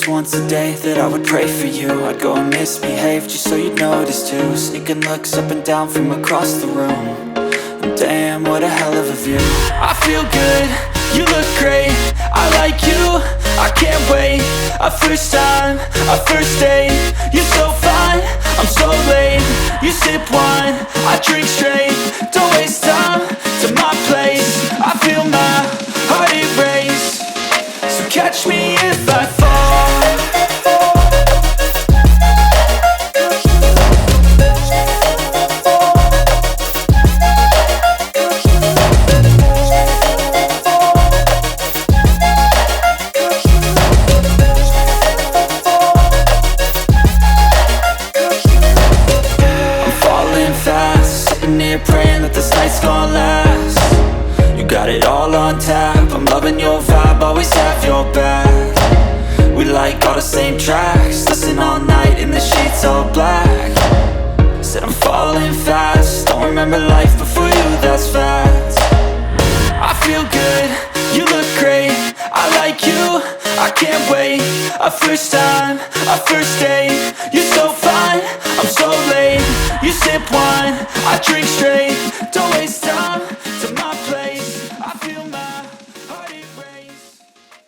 just once a day that I would pray for you. I'd go and misbehave just so you'd notice too. Sneaking looks up and down from across the room. And damn, what a hell of a view. I feel good, you look great, I like you, I can't wait. A first time, a first date, you're so fine, I'm so late. You sip wine, I drink straight, don't waste time to my place. I feel my heart erase, so catch me if I fall. Praying that this night's gonna last. You got it all on tap, I'm loving your vibe, always have your back. We like all the same tracks, listen all night in the sheets all black. Said I'm falling fast, don't remember life before you, that's fact. I feel good, you look great, I like you, I can't wait. A first time, a first date, you're so fine, I'm so late. You sip wine, I drink straight, don't waste time.